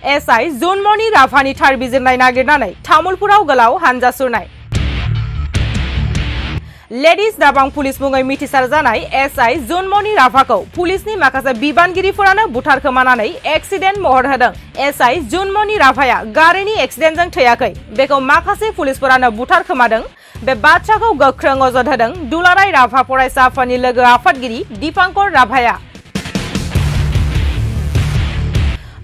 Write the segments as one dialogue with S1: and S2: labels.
S1: SI जुनमणि राभानि Thar बिजिरनाय नागिरनानै तामुलपुराव गोलाव हानजा सुरनाय लेडिज दाबां पुलिस मुङै मिथिसार जानाय एसआई जुनमणि राभाखौ पुलिसनि माखासे बिबानगिरिफोरानो बुथारखोमानानै एक्सिडेन्ट महर होदों। एसआई जुनमणि राभाया गारिनि एक्सिडेन्टजों थैयाखै, बेखौ माखासे पुलिसफोरानो बुथारखोमादों। बे बाथ्राखौ गोख्रों अजद होदों दुलाराय राभा फरायसा आफादनि लोगो आफादगिरि दीपांकर राभाया।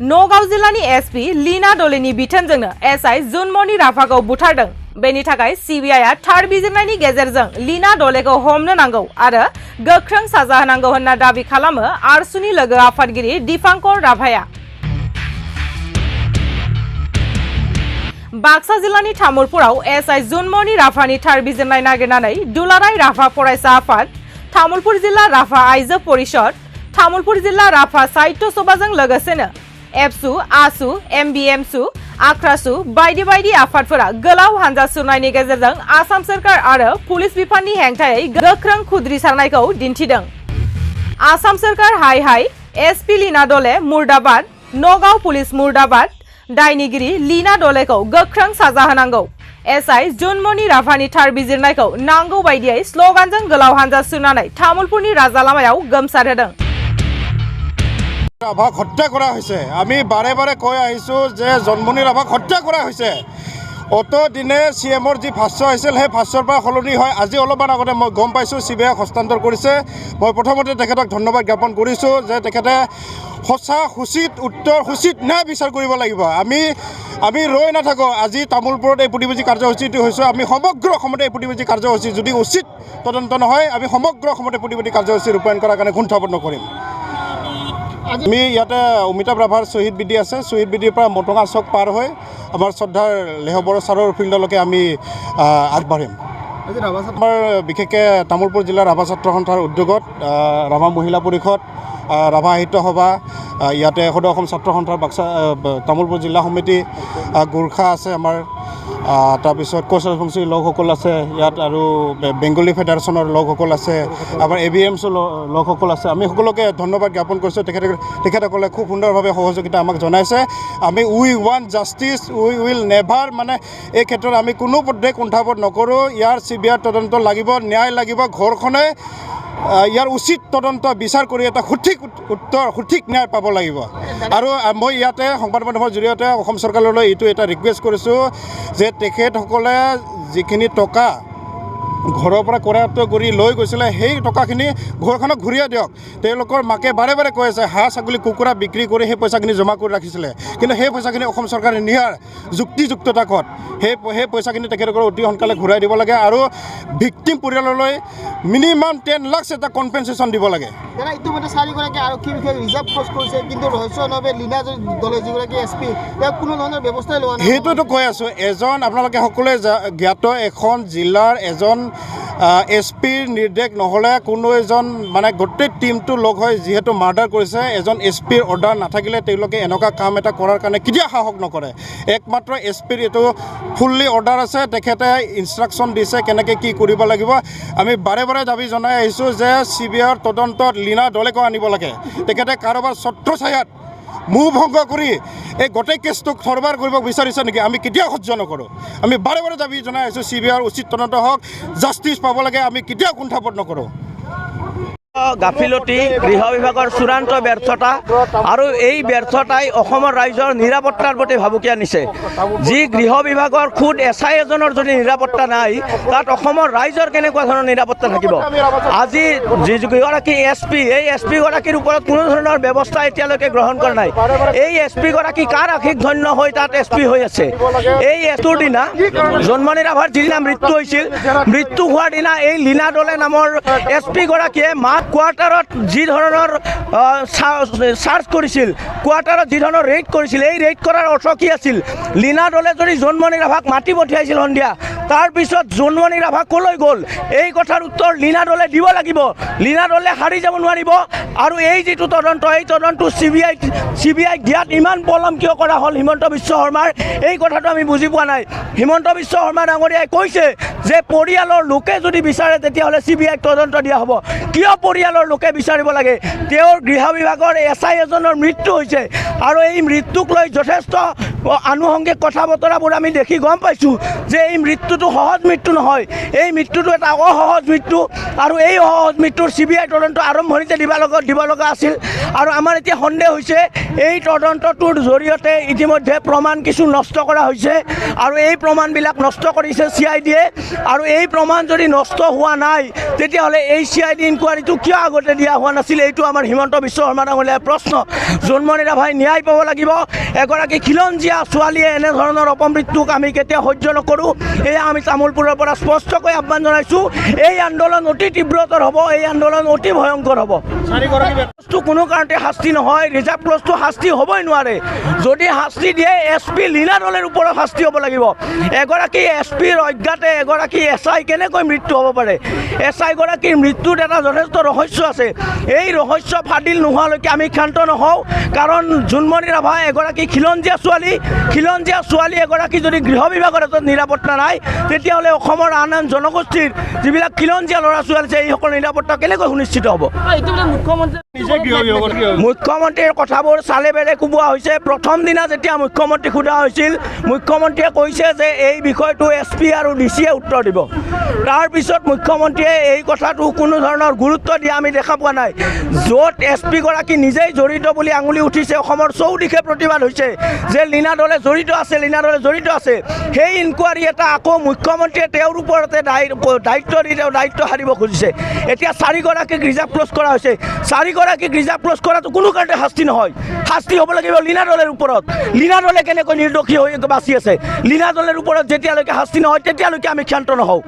S1: नगाव जिल्लानि एसपि लीना डलेनि बिथोनजोंनो एसआई जुनमणि राभाखौ बुथारदों। बेनि थाखाय सीबीआईआ थार बिजिरनायनि गेजेरजों लीना डलेखौ हमनो नांगौ आरो गोख्रों साजा होनांगौ होनना दाबि खालामो आरसुनि लोगो आफादगिरि दीपांकर राभाया। बाक्सा जिल्लानि तामुलपुराव एसआई जुनमणि राभानि थार बिजिरनाय नागिरनानै दुलाराय राभा फरायसा आफाद, तामुलपुर जिल्ला राभा आइजो परिषद, तामुलपुर जिल्ला राभा साहित्य सभाजों लोगोसेनो एबसु, आसु, एमबिएमसु, आख्रासु बायदि बायदि आफादफोरा गोलाव हानजा सुरनायनि गेजेरजों आसाम सरकार आरो पुलिस बिफाननि हेंथायै गोख्रों खुद्रिसारनायखौ दिन्थिदों। आसाम सरकार हाय हाय, एसपि लीना डले मुर्दाबाद, नगाव पुलिस मुर्दाबाद, दायनिगिरि लीना डलेखौ गोख्रों साजा होनांगौ। एसआई जुनमणि राभानि थार बिजिरनायखौ नांगौ बायदियै स्लगानजों गोलाव हानजा सुरनानै तामुलपुरनि राजा लामायाव गोमसार होदों।
S2: राभाक हत्या करा হৈছে। আমি বাৰে বাৰে কৈ আহিছোঁ যে জন্মনি ৰাভাক হত্যা কৰা হৈছে। অত দিনে সিএমৰ যি ভাষ্য হৈছিল সেই ভাষ্যৰ পৰা সলনি হয় আজি অলপমান আগতে মই গম পাইছোঁ সিবিআইক হস্তান্তৰ কৰিছে। মই প্ৰথমতে তেখেতক ধন্যবাদ জ্ঞাপন কৰিছোঁ যে তেখেতে সঁচা উচিত উত্তৰ উচিত ন্যায় বিচাৰ কৰিব লাগিব। আমি ৰৈ নাথাকোঁ। আজি তামোলপুৰত এই প্ৰতিবাদী কাৰ্যসূচীটো হৈছে। আমি সমগ্ৰ অসমতে এই প্ৰতিবাদী কাৰ্যসূচী যদি উচিত তদন্ত নহয় আমি সমগ্ৰ অসমতে প্ৰতিবাদী কাৰ্যসূচী ৰূপায়ণ কৰাৰ কাৰণে কুণ্ঠাবোধ নকৰিম। আমি ইয়াতে অমিতাভ ৰাভাৰ শ্বহীদ বিধি আছে, শ্বহীদ বিধিৰ পৰা মটঙা চক পাৰ হৈ আমাৰ শ্ৰদ্ধাৰ লেহবৰ ছাৰৰ ফিল্ডলৈকে আমি আগবাঢ়িম। আমাৰ বিশেষকৈ তামোলপুৰ জিলাৰ ৰাভা ছাত্ৰ সন্থাৰ উদ্যোগত ৰাভা মহিলা পৰিষদ, ৰাভা সাহিত্য সভা, ইয়াতে সদৌ অসম ছাত্ৰ সন্থাৰ বাক্সা তামোলপুৰ জিলা সমিতি, গোৰ্খা আছে আমাৰ, তাৰপিছত কোচ ৰাজবংশীৰ লোকসকল আছে ইয়াত আৰু বেংগলী ফেডাৰেশ্যনৰ লোকসকল আছে, আমাৰ ABMছৰ লোকসকল আছে। আমি সকলোকে ধন্যবাদ জ্ঞাপন কৰিছোঁ। তেখেতসকলে খুব সুন্দৰভাৱে সহযোগিতা আমাক জনাইছে। আমি we want justice, we will never, মানে এই ক্ষেত্ৰত আমি কোনো পধ্যে কুণ্ঠাবোধ নকৰোঁ। ইয়াৰ CBI তদন্ত লাগিব, ন্যায় লাগিব, ঘৰখনে ইয়াৰ উচিত তদন্ত বিচাৰ কৰি এটা সঠিক উত্তৰ সঠিক ন্যায় পাব লাগিব। আৰু মই ইয়াতে সংবাদ মাধ্যমৰ জৰিয়তে অসম চৰকাৰলৈ এইটো এটা ৰিকুৱেষ্ট কৰিছোঁ যে তেখেতসকলে যিখিনি টকা ঘৰৰ পৰা কৰায়ত্ব কৰি লৈ গৈছিলে সেই টকাখিনি ঘৰখনক ঘূৰিয়াই দিয়ক। তেওঁলোকৰ মাকে বাৰে বাৰে কৈ আছে হাঁহ ছাগলী কুকুৰা বিক্ৰী কৰি সেই পইচাখিনি জমা কৰি ৰাখিছিলে, কিন্তু সেই পইচাখিনি অসম চৰকাৰে নিয়াৰ যুক্তিযুক্ততা ক'ত? সেই পইচাখিনি তেখেতসকলক অতি সোনকালে ঘূৰাই দিব লাগে আৰু ভিক্টিম পৰিয়াললৈ মিনিমাম 10 লাখ এটা কম্পেনচেশ্যন দিব লাগে।
S3: ইতিমধ্যে 4গৰাকী আৰক্ষী বিষয়াক ৰিজাৰ্ভ পোষ্ট কৰিছে, কিন্তু ৰহস্যভাৱে লীনা ডলে যিগৰাকী এছপি তেওঁক কোনো ধৰণৰ ব্যৱস্থাই লোৱা নাই।
S2: সেইটোতো কৈ আছোঁ। এজন আপোনালোকে সকলোৱে জ্ঞাত এখন জিলাৰ এজন এছপিৰ নিৰ্দেশ নহ'লে কোনো এজন মানে গোটেই টিমটো লগ হৈ যিহেতু মাৰ্ডাৰ কৰিছে, এজন এছপিৰ অৰ্ডাৰ নাথাকিলে তেওঁলোকে এনেকুৱা কাম এটা কৰাৰ কাৰণে কেতিয়া সাহস নকৰে। একমাত্ৰ এছপিৰ এইটো ফুল্লি অৰ্ডাৰ আছে, তেখেতে ইনষ্ট্ৰাকশ্যন দিছে কেনেকৈ কি কৰিব লাগিব। আমি বাৰে বাৰে দাবী জনাই আহিছোঁ যে CBIৰ তদন্তত লীনা ডলেকো আনিব লাগে। তেখেতে কাৰোবাৰ ছত্ৰছায়াত মুখ ভংগ কৰি এই গোটেই কেছটোক থৰবাৰ কৰিব বিচাৰিছে নেকি? আমি কেতিয়াও সহ্য নকৰোঁ। আমি বাৰে বাৰে দাবী জনাই আহিছোঁ CBIৰ উচিত তদন্ত হওক, জাষ্টিছ পাব লাগে। আমি কেতিয়াও কুণ্ঠাবোধ নকৰোঁ।
S4: গাফিলতি, গৃহ বিভাগৰ চূড়ান্ত ব্যৰ্থতা আৰু এই ব্যৰ্থতাই অসমৰ ৰাইজৰ নিৰাপত্তাৰ প্ৰতি ভাবুকি আনিছে। যি গৃহ বিভাগৰ খুদ SI এজনৰ যদি নিৰাপত্তা নাই, তাত অসমৰ ৰাইজৰ কেনেকুৱা ধৰণৰ নিৰাপত্তা থাকিব? আজি যিগৰাকী SP, এই SP গৰাকীৰ ওপৰত কোনো ধৰণৰ ব্যৱস্থা এতিয়ালৈকে গ্ৰহণ কৰা নাই। এই SP গৰাকী কাৰ আশীষ ধন্য হৈ তাত SP হৈ আছে? এই SPৰ দিনা জন্মনি ৰাভাৰ যিদিনা মৃত্যু হৈছিল, মৃত্যু হোৱাৰ দিনা এই লীনা ডলে নামৰ SP গৰাকীয়ে কোৱাৰ্টাৰত যি ধৰণৰ চাৰ্চ কৰিছিল, কোৱাৰ্টাৰত যি ধৰণৰ ৰেইড কৰিছিল, এই ৰেইড কৰাৰ অৰ্থ কি আছিল? লীনা ডলে যদি জন্মনি ৰাভাক মাতি পঠিয়াইছিল সন্ধিয়া, তাৰপিছত জোনমণি ৰাভা ক'লৈ গ'ল এই কথাৰ উত্তৰ লীনা দলে দিব লাগিব। লীনা দলে হাৰি যাব নোৱাৰিব। আৰু এই যিটো তদন্ত এই তদন্ত CBI দিয়াত ইমান পলম কিয় কৰা হ'ল হিমন্ত বিশ্ব শৰ্মাৰ এই কথাটো আমি বুজি পোৱা নাই। হিমন্ত বিশ্ব শৰ্মা ডাঙৰীয়াই কৈছে যে পৰিয়ালৰ লোকে যদি বিচাৰে তেতিয়াহ'লে CBI তদন্ত দিয়া হ'ব। কিয় পৰিয়ালৰ লোকে বিচাৰিব লাগে? তেওঁৰ গৃহ বিভাগৰ SI এজনৰ মৃত্যু হৈছে আৰু এই মৃত্যুক লৈ যথেষ্ট আনুষংগিক কথা বতৰাবোৰ আমি দেখি গম পাইছোঁ যে এই মৃত্যুটো সহজ মৃত্যু নহয়, এই মৃত্যুটো এটা অসহজ মৃত্যু আৰু এই অসহজ মৃত্যুৰ CBI তদন্ত আৰম্ভণিতে দিব লগা আছিল। আৰু আমাৰ এতিয়া সন্দেহ হৈছে এই তদন্তটোৰ জৰিয়তে ইতিমধ্যে প্ৰমাণ কিছু নষ্ট কৰা হৈছে আৰু এই প্ৰমাণবিলাক নষ্ট কৰিছে CIDয়ে। আৰু এই প্ৰমাণ যদি নষ্ট হোৱা নাই তেতিয়াহ'লে এই CID ইনকুৱাৰীটো কিয় আগতে দিয়া হোৱা নাছিল? এইটো আমাৰ হিমন্ত বিশ্ব শৰ্মা ডাঙৰীয়াৰ প্ৰশ্ন। জোনমণি ৰাভাই ন্যায় পাব লাগিব। এগৰাকী খিলঞ্জীয়া ছোৱালীয়ে এনেধৰণৰ অপমৃত্যুক আমি কেতিয়াও সহ্য নকৰোঁ। এয়া আমি তামোলপুৰৰ পৰা স্পষ্টকৈ আহ্বান জনাইছোঁ। এই আন্দোলন অতি তীব্ৰতৰ হ'ব, এই আন্দোলন অতি ভয়ংকৰ হ'ব। কোনো কাৰণতে শাস্তি নহয়, ৰিজাৰ্ভ ক্লজটো শাস্তি হ'বই নোৱাৰে। যদি শাস্তি দিয়ে SP লীনা দলেৰ ওপৰত শাস্তি হ'ব লাগিব। এগৰাকী SPৰ অজ্ঞাতে এগৰাকী SI কেনেকৈ মৃত্যু হ'ব পাৰে? SI গৰাকীৰ মৃত্যুত এটা যথেষ্ট ৰহস্য আছে। এই ৰহস্য ফাদিল নোহোৱালৈকে আমি ক্ষান্ত নহওঁ। কাৰণ জোনমণি ৰাভা এগৰাকী খিলঞ্জীয়া ছোৱালী এগৰাকী যদি গৃহ বিভাগৰ হাতত নিৰাপত্তা নাই তেতিয়াহ'লে অসমৰ আন আন জনগোষ্ঠীৰ যিবিলাক খিলঞ্জীয়া ল'ৰা ছোৱালী আছে এইসকলৰ নিৰাপত্তা কেনেকৈ সুনিশ্চিত হ'ব? মুখ্যমন্ত্ৰীৰ কথাবোৰ চালে বেৰে কোবোৱা হৈছে। প্ৰথম দিনা যেতিয়া মুখ্যমন্ত্ৰীক সোধা হৈছিল মুখ্যমন্ত্ৰীয়ে কৈছে যে এই বিষয়টো SP আৰু DCয়ে উত্তৰ দিব। তাৰপিছত মুখ্যমন্ত্ৰীয়ে এই কথাটো কোনো ধৰণৰ গুৰুত্ব দিয়া আমি দেখা পোৱা নাই। য'ত SP গৰাকী নিজেই জড়িত বুলি আঙুলি উঠিছে, অসমৰ চৌদিশে প্ৰতিবাদ হৈছে যে লীনা দলে জড়িত আছে। সেই ইনকুৱাৰী এটা আকৌ মুখ্যমন্ত্ৰীয়ে তেওঁৰ ওপৰতে দায়িত্ব দি তেওঁ দায়িত্ব সাৰিব খুজিছে। এতিয়া 4 গৰাকীক ৰিজাৰ্ভ ক্লজ কৰা হৈছে। 4 গৰাকীক ৰিজাৰ্ভ ক্লজ কৰাটো কোনো কাৰণতে শাস্তি নহয়। শাস্তি হ'ব লাগিব লীনা দলেৰ ওপৰত। লীনা দলে কেনেকৈ নিৰ্দোষী হৈ বাচি আছে? লীনা দলেৰ ওপৰত যেতিয়ালৈকে শাস্তি নহয় তেতিয়ালৈকে আমি ক্ষান্ত নহওঁ।